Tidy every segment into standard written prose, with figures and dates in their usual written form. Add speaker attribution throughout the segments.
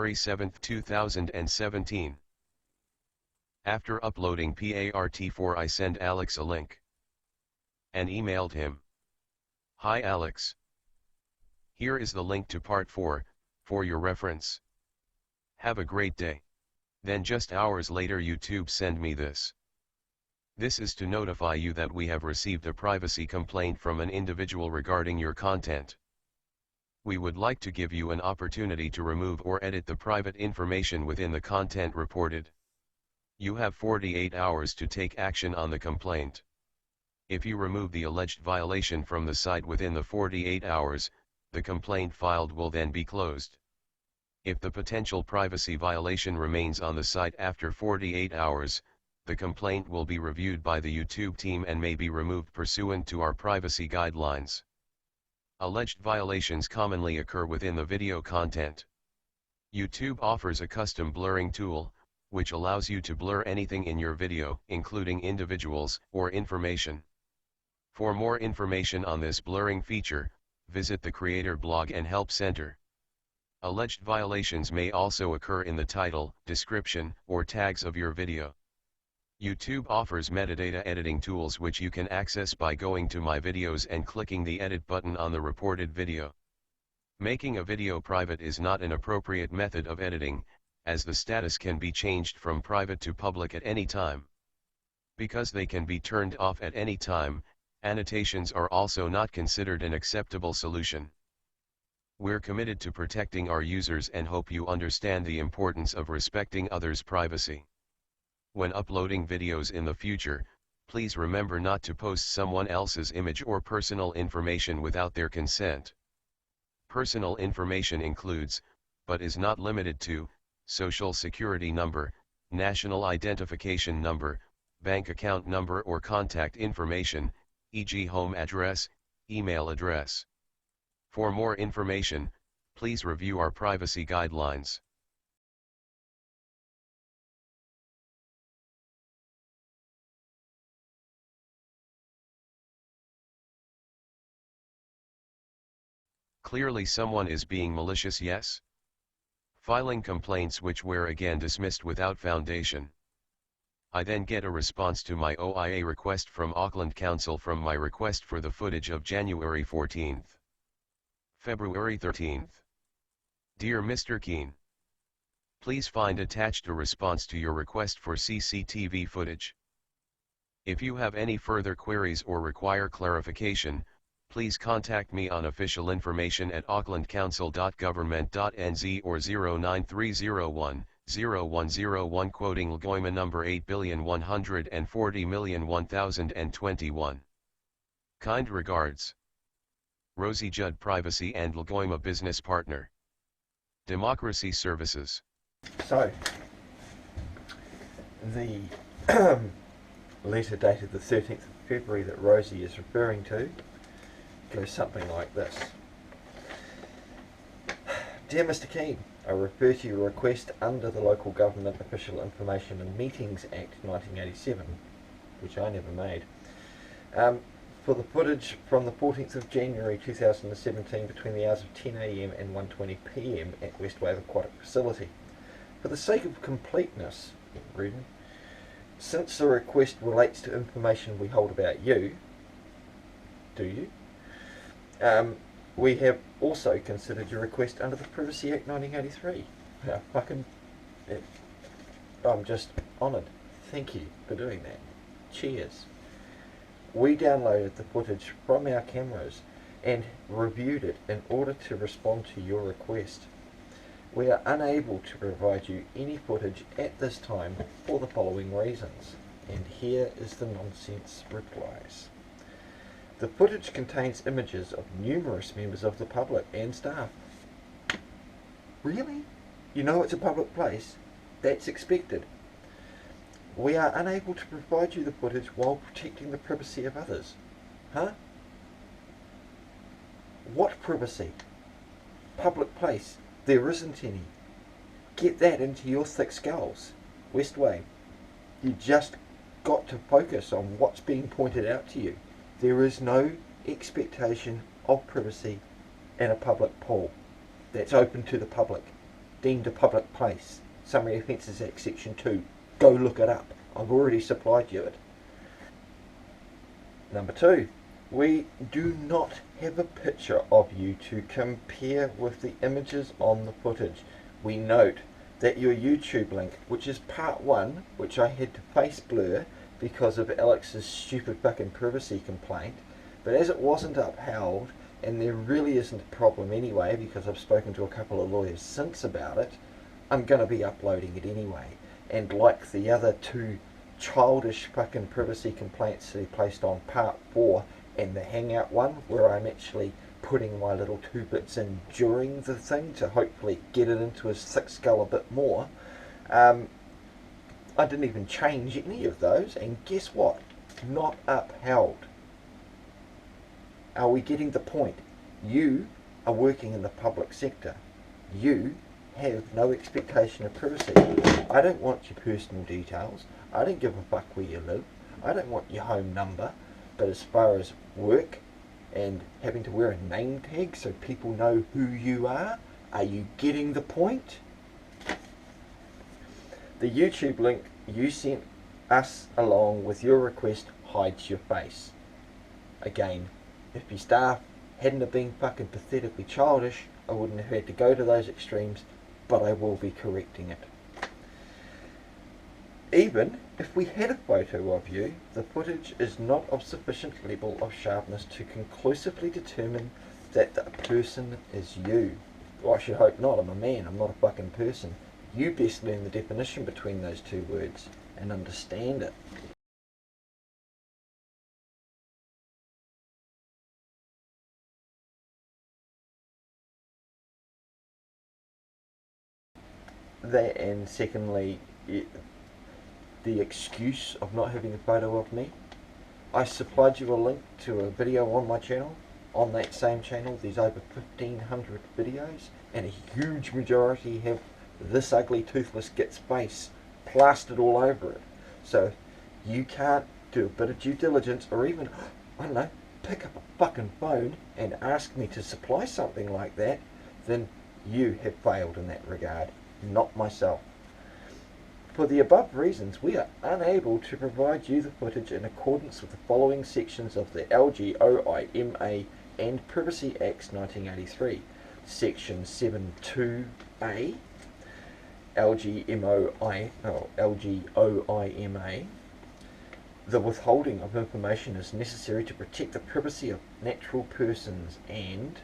Speaker 1: January 7, 2017. After uploading Part4 I send Alex a link and emailed him. Hi Alex. Here is the link to Part 4, for your reference. Have a great day. Then just hours later YouTube send me this. This is to notify you that we have received a privacy complaint from an individual regarding your content. We would like to give you an opportunity to remove or edit the private information within the content reported. You have 48 hours to take action on the complaint. If you remove the alleged violation from the site within the 48 hours, the complaint filed will then be closed. If the potential privacy violation remains on the site after 48 hours, the complaint will be reviewed by the YouTube team and may be removed pursuant to our privacy guidelines. Alleged violations commonly occur within the video content. YouTube offers a custom blurring tool, which allows you to blur anything in your video, including individuals or information. For more information on this blurring feature, visit the Creator Blog and Help Center. Alleged violations may also occur in the title, description, or tags of your video. YouTube offers metadata editing tools which you can access by going to My Videos and clicking the Edit button on the reported video. Making a video private is not an appropriate method of editing, as the status can be changed from private to public at any time. Because they can be turned off at any time, annotations are also not considered an acceptable solution. We're committed to protecting our users and hope you understand the importance of respecting others' privacy. When uploading videos in the future, please remember not to post someone else's image or personal information without their consent. Personal information includes, but is not limited to, social security number, national identification number, bank account number or contact information, e.g. home address, email address. For more information, please review our privacy guidelines. Clearly someone is being malicious, yes? Filing complaints which were again dismissed without foundation. I then get a response to my OIA request from Auckland Council from my request for the footage of January 14th. February 13th. Dear Mr. Keane, please find attached a response to your request for CCTV footage. If you have any further queries or require clarification, please contact me on official information at aucklandcouncil.government.nz or 09301 0101 quoting LGOIMA number 8,140,001,021. Kind regards. Rosie Judd, Privacy and LGOIMA Business Partner. Democracy Services.
Speaker 2: So, the letter dated the 13th of February that Rosie is referring to goes something like this. Dear Mr. Keane, I refer to your request under the Local Government Official Information and Meetings Act 1987, which I never made, for the footage from the 14th of January 2017 between the hours of 10 AM and 1:20 PM at Westwave Aquatic Facility. For the sake of completeness, reading, since the request relates to information we hold about you, do you? We have also considered your request under the Privacy Act 1983. I'm just honoured. Thank you for doing that. Cheers. We downloaded the footage from our cameras and reviewed it in order to respond to your request. We are unable to provide you any footage at this time for the following reasons, and here is the nonsense replies. The footage contains images of numerous members of the public and staff. Really? You know it's a public place? That's expected. We are unable to provide you the footage while protecting the privacy of others. Huh? What privacy? Public place. There isn't any. Get that into your thick skulls. Westwave. You just got to focus on what's being pointed out to you. There is no expectation of privacy in a public pool that's open to the public. deemed a public place. Summary Offences Act Section 2. Go look it up. I've already supplied you it. Number 2. We do not have a picture of you to compare with the images on the footage. We note that your YouTube link, which is part 1, which I had to face blur because of Alex's stupid fucking privacy complaint, but as it wasn't upheld, and there really isn't a problem anyway because I've spoken to a couple of lawyers since about it, I'm going to be uploading it anyway. And like the other 2 childish fucking privacy complaints that he placed on part 4 and the Hangout one, where I'm actually putting my little 2 bits in during the thing to hopefully get it into his thick skull a bit more, I didn't even change any of those, and guess what? Not upheld. Are we getting the point? You are working in the public sector. You have no expectation of privacy. I don't want your personal details. I don't give a fuck where you live. I don't want your home number. But as far as work and having to wear a name tag so people know who you are you getting the point? The YouTube link you sent us along with your request hides your face. Again, if your staff hadn't have been fucking pathetically childish, I wouldn't have had to go to those extremes, but I will be correcting it. Even if we had a photo of you, the footage is not of sufficient level of sharpness to conclusively determine that the person is you. Well, I should hope not. I'm a man, I'm not a fucking person. You best learn the definition between those 2 words and understand it. That, and secondly, the excuse of not having a photo of me. I supplied you a link to a video on my channel. On that same channel there's over 1,500 videos, and a huge majority have this ugly toothless git's face plastered all over it. So you can't do a bit of due diligence, or even, I don't know, pick up a fucking phone and ask me to supply something like that, then you have failed in that regard, not myself. For the above reasons, we are unable to provide you the footage in accordance with the following sections of the LGOIMA and Privacy Acts 1983. Section 7.2a, LGOIMA, the withholding of information is necessary to protect the privacy of natural persons, and,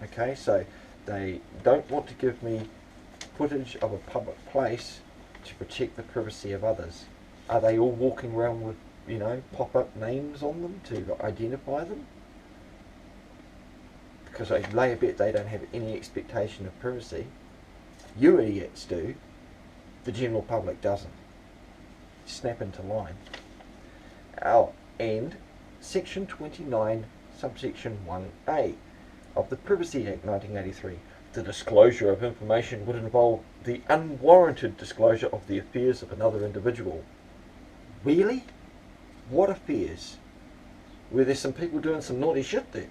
Speaker 2: okay, so they don't want to give me footage of a public place to protect the privacy of others. Are they all walking around with, pop-up names on them to identify them? Because I lay a bet they don't have any expectation of privacy. You idiots do. The general public doesn't. Snap into line. And Section 29, subsection 1a of the Privacy Act 1983. The disclosure of information would involve the unwarranted disclosure of the affairs of another individual. Really? What affairs? Were there some people doing some naughty shit there?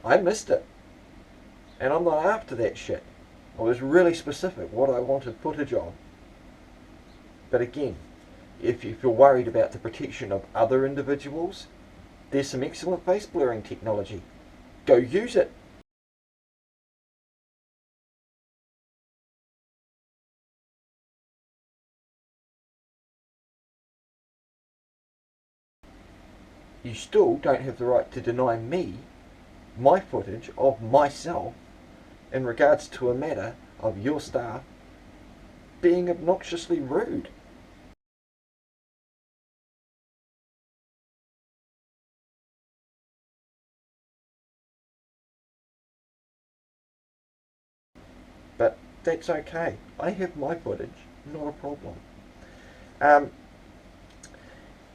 Speaker 2: I missed it. And I'm not after that shit. I was really specific what I wanted footage of. But again, if you're worried about the protection of other individuals, there's some excellent face blurring technology. Go use it. You still don't have the right to deny me my footage of myself in regards to a matter of your staff being obnoxiously rude. But that's okay. I have my footage, not a problem.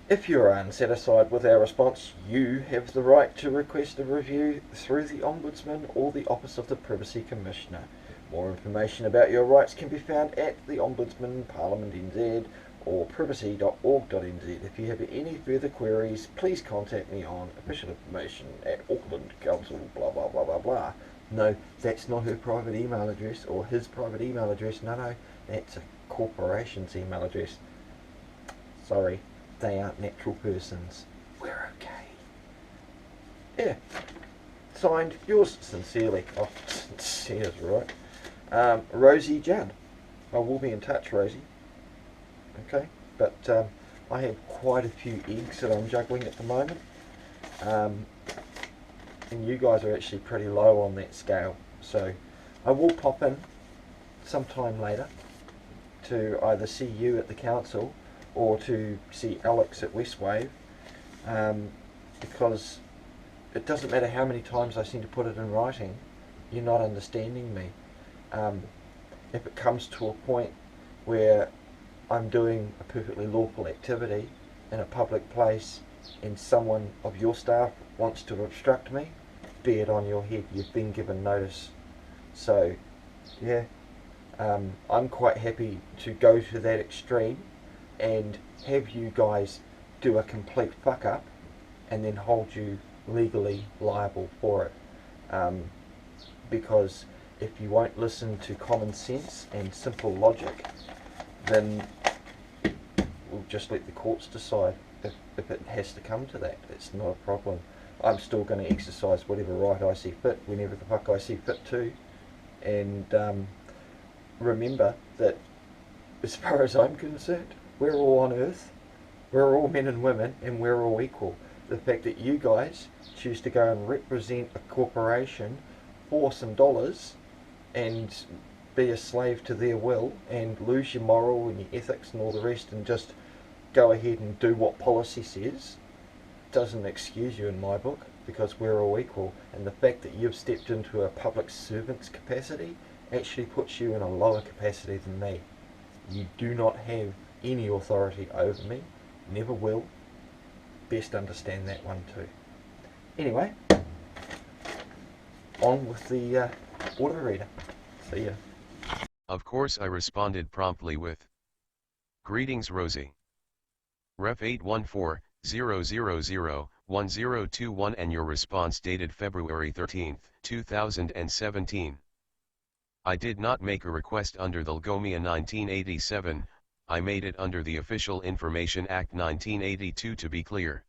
Speaker 2: If you are unsatisfied with our response, you have the right to request a review through the Ombudsman or the Office of the Privacy Commissioner. More information about your rights can be found at the Ombudsman, Parliament NZ, or privacy.org.nz. If you have any further queries, please contact me on official information at Auckland Council, blah blah blah blah blah. No, that's not her private email address or his private email address. No, that's a corporation's email address. Sorry, they aren't natural persons. We're okay. Yeah. Signed, yours sincerely. Oh, sincere's right. Rosie Judd. I will be in touch, Rosie. Okay, but I have quite a few eggs that I'm juggling at the moment. And you guys are actually pretty low on that scale. So I will pop in sometime later to either see you at the council or to see Alex at Westwave, because it doesn't matter how many times I seem to put it in writing, you're not understanding me. If it comes to a point where I'm doing a perfectly lawful activity in a public place and someone of your staff wants to obstruct me, be it on your head, you've been given notice. So, yeah, I'm quite happy to go to that extreme and have you guys do a complete fuck up and then hold you legally liable for it. Because if you won't listen to common sense and simple logic, then we'll just let the courts decide if it has to come to that. It's not a problem. I'm still going to exercise whatever right I see fit, whenever the fuck I see fit to. And remember that as far as I'm concerned, we're all on earth, we're all men and women, and we're all equal. The fact that you guys choose to go and represent a corporation for some dollars and be a slave to their will and lose your moral and your ethics and all the rest and just go ahead and do what policy says doesn't excuse you in my book, because we're all equal. And the fact that you've stepped into a public servant's capacity actually puts you in a lower capacity than me. You do not have any authority over me, never will. Best understand that one too. Anyway, on with the auto reader. See ya.
Speaker 1: Of course I responded promptly with, "Greetings Rosie. Ref 814-000-1021 and your response dated February 13, 2017. I did not make a request under the Lgomia 1987, I made it under the Official Information Act 1982 to be clear.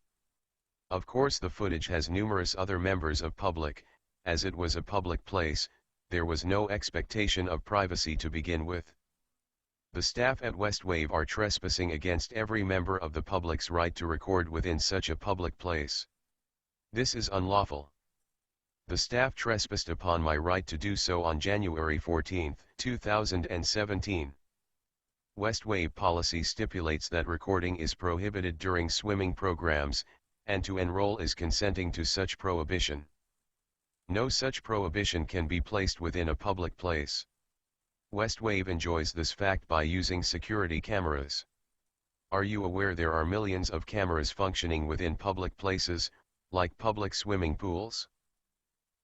Speaker 1: Of course the footage has numerous other members of public, as it was a public place, there was no expectation of privacy to begin with. The staff at Westwave are trespassing against every member of the public's right to record within such a public place. This is unlawful. The staff trespassed upon my right to do so on January 14, 2017. Westwave policy stipulates that recording is prohibited during swimming programs, and to enroll is consenting to such prohibition. No such prohibition can be placed within a public place. Westwave enjoys this fact by using security cameras. Are you aware there are millions of cameras functioning within public places, like public swimming pools?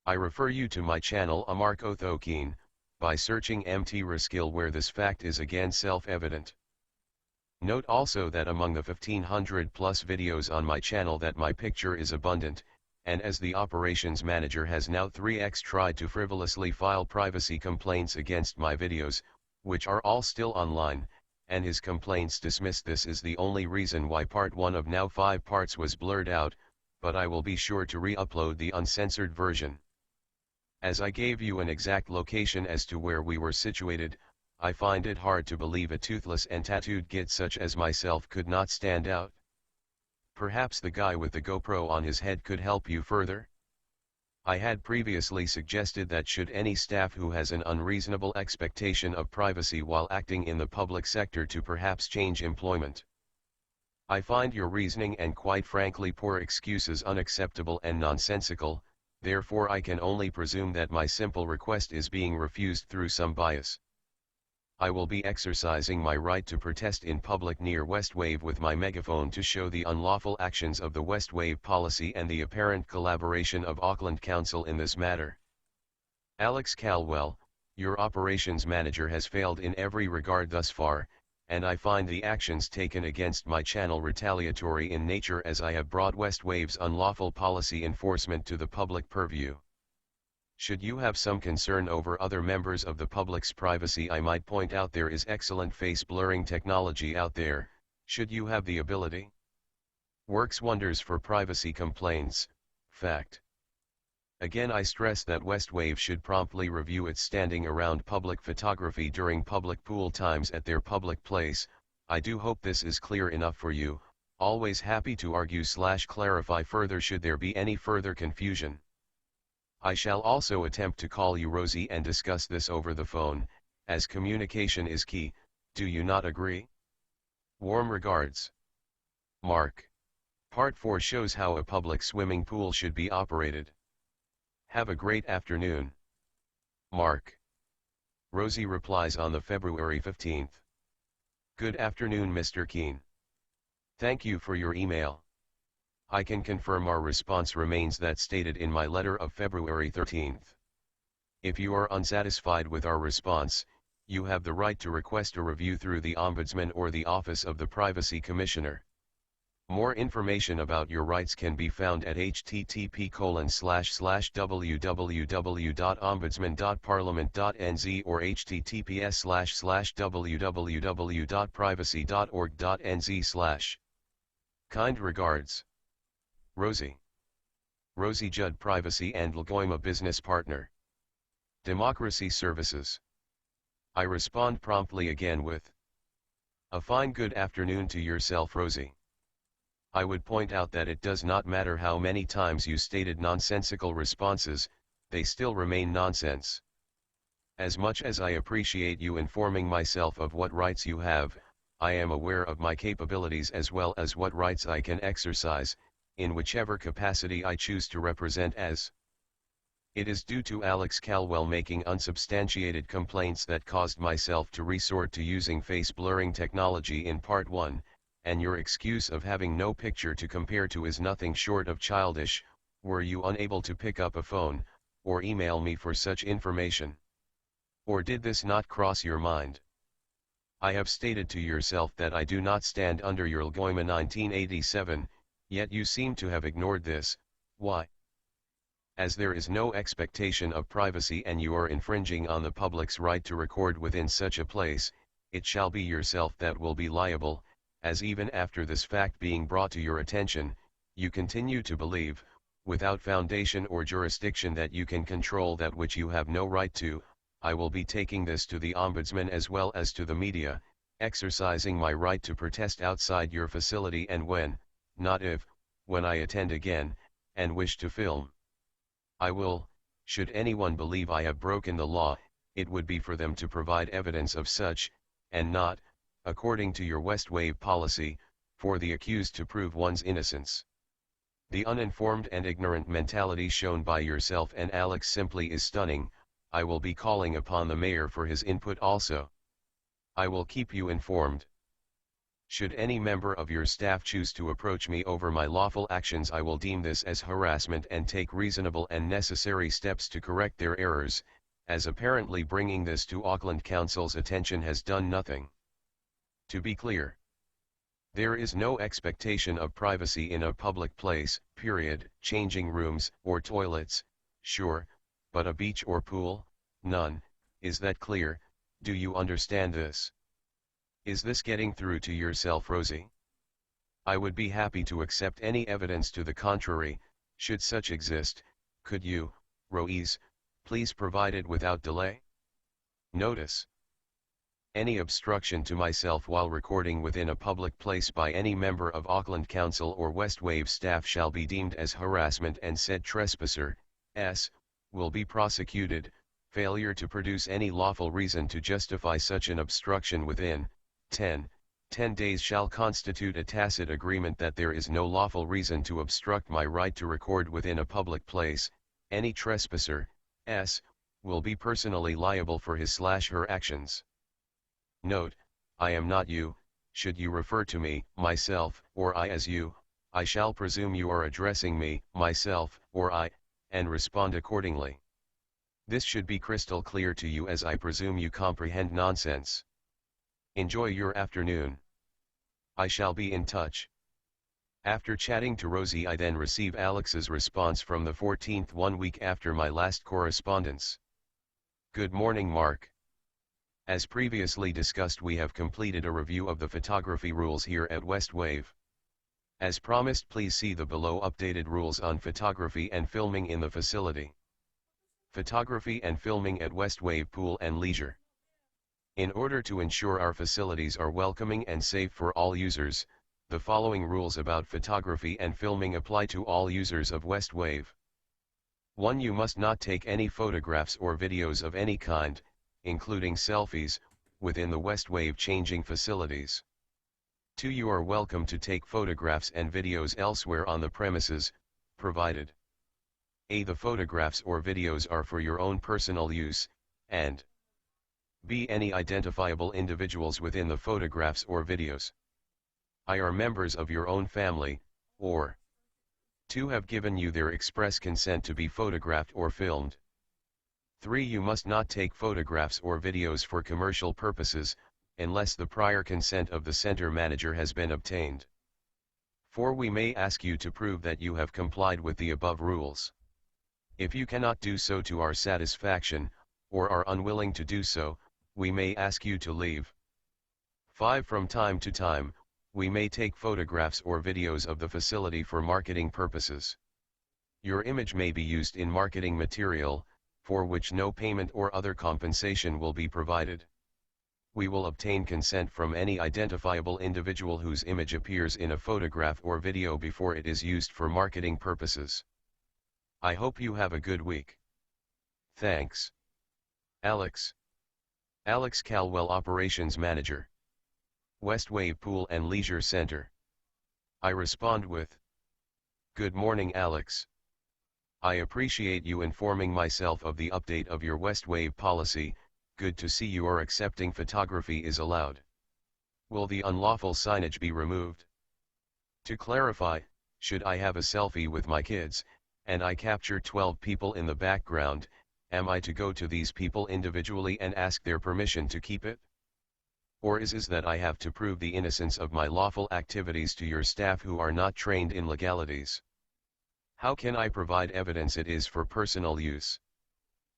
Speaker 1: I refer you to my channel Amark Otho Keen, by searching MT Reskill, where this fact is again self-evident. Note also that among the 1500 plus videos on my channel that my picture is abundant, and as the operations manager has now 3x tried to frivolously file privacy complaints against my videos, which are all still online, and his complaints dismissed. This is the only reason why part 1 of now 5 parts was blurred out, but I will be sure to re-upload the uncensored version. As I gave you an exact location as to where we were situated, I find it hard to believe a toothless and tattooed git such as myself could not stand out. Perhaps the guy with the GoPro on his head could help you further? I had previously suggested that should any staff who has an unreasonable expectation of privacy while acting in the public sector to perhaps change employment. I find your reasoning and quite frankly poor excuses unacceptable and nonsensical, therefore I can only presume that my simple request is being refused through some bias. I will be exercising my right to protest in public near Westwave with my megaphone to show the unlawful actions of the Westwave policy and the apparent collaboration of Auckland Council in this matter. Alex Calwell, your operations manager, has failed in every regard thus far, and I find the actions taken against my channel retaliatory in nature, as I have brought Westwave's unlawful policy enforcement to the public purview. Should you have some concern over other members of the public's privacy, I might point out there is excellent face blurring technology out there, should you have the ability. Works wonders for privacy complaints, fact. Again, I stress that Westwave should promptly review its standing around public photography during public pool times at their public place. I do hope this is clear enough for you. Always happy to argue/clarify further should there be any further confusion. I shall also attempt to call you Rosie and discuss this over the phone, as communication is key. Do you not agree? Warm regards. Mark. Part 4 shows how a public swimming pool should be operated. Have a great afternoon. Mark. Rosie replies on the February 15th. Good afternoon, Mr. Keene. Thank you for your email. I can confirm our response remains that stated in my letter of February 13th. If you are unsatisfied with our response, you have the right to request a review through the Ombudsman or the Office of the Privacy Commissioner. More information about your rights can be found at http://www.ombudsman.parliament.nz or https://www.privacy.org.nz/. Kind regards. Rosie. Rosie Judd, Privacy and Lgoima Business Partner. Democracy Services. I respond promptly again with a fine good afternoon to yourself, Rosie. I would point out that it does not matter how many times you stated nonsensical responses, they still remain nonsense. As much as I appreciate you informing myself of what rights you have, I am aware of my capabilities as well as what rights I can exercise, in whichever capacity I choose to represent as. It is due to Alex Calwell making unsubstantiated complaints that caused myself to resort to using face blurring technology in Part 1, and your excuse of having no picture to compare to is nothing short of childish. Were you unable to pick up a phone, or email me for such information? Or did this not cross your mind? I have stated to yourself that I do not stand under your Lgoima 1987, yet you seem to have ignored this. Why? As there is no expectation of privacy and you are infringing on the public's right to record within such a place, it shall be yourself that will be liable, as even after this fact being brought to your attention, you continue to believe, without foundation or jurisdiction, that you can control that which you have no right to. I will be taking this to the Ombudsman as well as to the media, exercising my right to protest outside your facility and when, not if, when I attend again, and wish to film. I will, should anyone believe I have broken the law, it would be for them to provide evidence of such, and not, according to your Westwave policy, for the accused to prove one's innocence. The uninformed and ignorant mentality shown by yourself and Alex simply is stunning. I will be calling upon the mayor for his input also. I will keep you informed. Should any member of your staff choose to approach me over my lawful actions, I will deem this as harassment and take reasonable and necessary steps to correct their errors, as apparently bringing this to Auckland Council's attention has done nothing. To be clear, there is no expectation of privacy in a public place, period. Changing rooms, or toilets, sure, but a beach or pool, none. Is that clear? Do you understand this? Is this getting through to yourself, Rosie? I would be happy to accept any evidence to the contrary, should such exist. Could you, Rosie, please provide it without delay? Notice: any obstruction to myself while recording within a public place by any member of Auckland Council or Westwave staff shall be deemed as harassment, and said trespasser, will be prosecuted. Failure to produce any lawful reason to justify such an obstruction within 10 days shall constitute a tacit agreement that there is no lawful reason to obstruct my right to record within a public place. Any trespasser, will be personally liable for his/her actions. Note: I am not you. Should you refer to me, myself, or I as you, I shall presume you are addressing me, myself, or I, and respond accordingly. This should be crystal clear to you, as I presume you comprehend nonsense. Enjoy your afternoon. I shall be in touch. After chatting to Rosie, I then receive Alex's response from the 14th, 1 week after my last correspondence. Good morning, Mark. As previously discussed, we have completed a review of the photography rules here at Westwave. As promised, please see the below updated rules on photography and filming in the facility. Photography and filming at Westwave Pool and Leisure. In order to ensure our facilities are welcoming and safe for all users, the following rules about photography and filming apply to all users of Westwave. 1. You must not take any photographs or videos of any kind, including selfies, within the Westwave changing facilities. 2. You are welcome to take photographs and videos elsewhere on the premises, provided A. The photographs or videos are for your own personal use, and B. Any identifiable individuals within the photographs or videos are members of your own family, or 2. Have given you their express consent to be photographed or filmed. 3. You must not take photographs or videos for commercial purposes, unless the prior consent of the center manager has been obtained. 4. We may ask you to prove that you have complied with the above rules. If you cannot do so to our satisfaction, or are unwilling to do so, we may ask you to leave. 5. From time to time, we may take photographs or videos of the facility for marketing purposes. Your image may be used in marketing material, for which no payment or other compensation will be provided. We will obtain consent from any identifiable individual whose image appears in a photograph or video before it is used for marketing purposes. I hope you have a good week. Thanks. Alex. Alex Calwell, Operations Manager, Westwave Pool and Leisure Center. I respond with, Good morning, Alex. I appreciate you informing myself of the update of your Westwave policy. Good to see you are accepting photography is allowed. Will the unlawful signage be removed? To clarify, should I have a selfie with my kids, and I capture 12 people in the background, am I to go to these people individually and ask their permission to keep it? Or is that I have to prove the innocence of my lawful activities to your staff who are not trained in legalities? How can I provide evidence it is for personal use?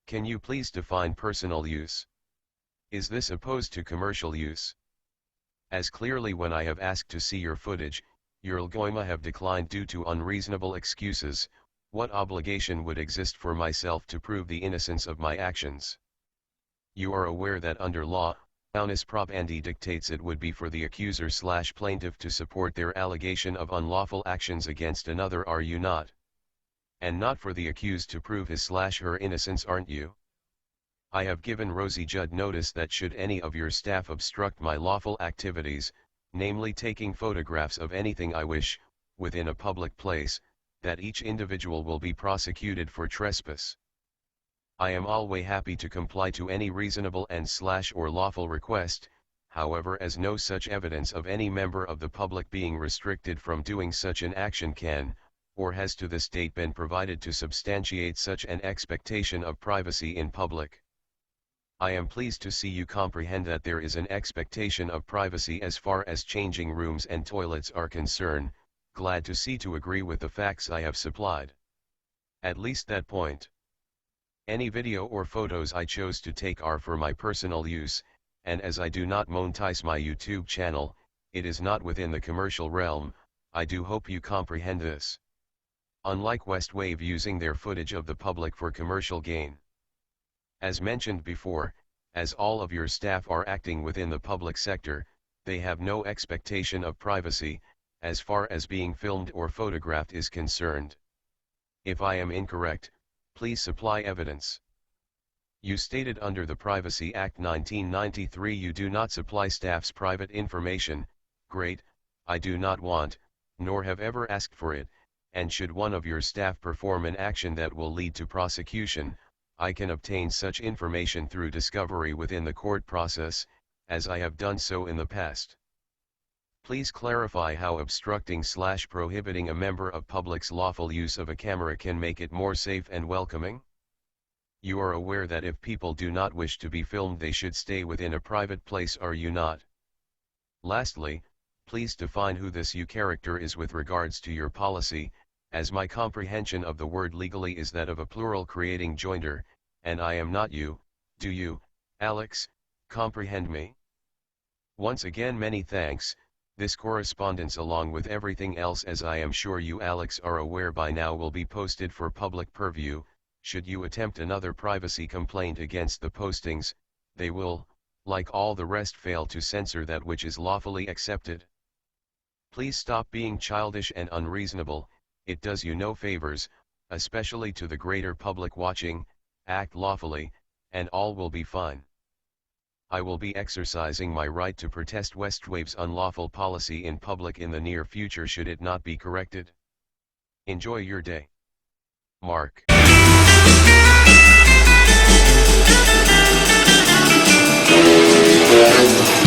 Speaker 1: Can you please define personal use? Is this opposed to commercial use? As clearly when I have asked to see your footage, you're going to have declined due to unreasonable excuses. What obligation would exist for myself to prove the innocence of my actions? You are aware that under law, unus propendi dictates it would be for the accuser/plaintiff to support their allegation of unlawful actions against another, are you not? And not for the accused to prove his/her innocence, aren't you? I have given Rosie Judd notice that should any of your staff obstruct my lawful activities, namely taking photographs of anything I wish, within a public place, that each individual will be prosecuted for trespass. I am always happy to comply to any reasonable and/or lawful request, however, as no such evidence of any member of the public being restricted from doing such an action can, or has to this date been provided to substantiate such an expectation of privacy in public. I am pleased to see you comprehend that there is an expectation of privacy as far as changing rooms and toilets are concerned. Glad to see to agree with the facts I have supplied. At least that point. Any video or photos I chose to take are for my personal use, and as I do not monetize my YouTube channel, it is not within the commercial realm. I do hope you comprehend this. Unlike Westwave using their footage of the public for commercial gain. As mentioned before, as all of your staff are acting within the public sector, they have no expectation of privacy, as far as being filmed or photographed is concerned. If I am incorrect, please supply evidence. You stated under the Privacy Act 1993 you do not supply staff's private information. Great, I do not want, nor have ever asked for it, and should one of your staff perform an action that will lead to prosecution, I can obtain such information through discovery within the court process, as I have done so in the past. Please clarify how obstructing/prohibiting a member of public's lawful use of a camera can make it more safe and welcoming? You are aware that if people do not wish to be filmed they should stay within a private place, are you not? Lastly, Please define who this you character is with regards to your policy, as my comprehension of the word legally is that of a plural creating joinder, and I am not you. Do you, Alex, comprehend me? Once again many thanks. This correspondence along with everything else, as I am sure you Alex are aware by now, will be posted for public purview. Should you attempt another privacy complaint against the postings, they will, like all the rest, fail to censor that which is lawfully accepted. Please stop being childish and unreasonable, it does you no favors, especially to the greater public watching. Act lawfully, and all will be fine. I will be exercising my right to protest Westwave's unlawful policy in public in the near future should it not be corrected. Enjoy your day. Mark.
Speaker 3: Yeah.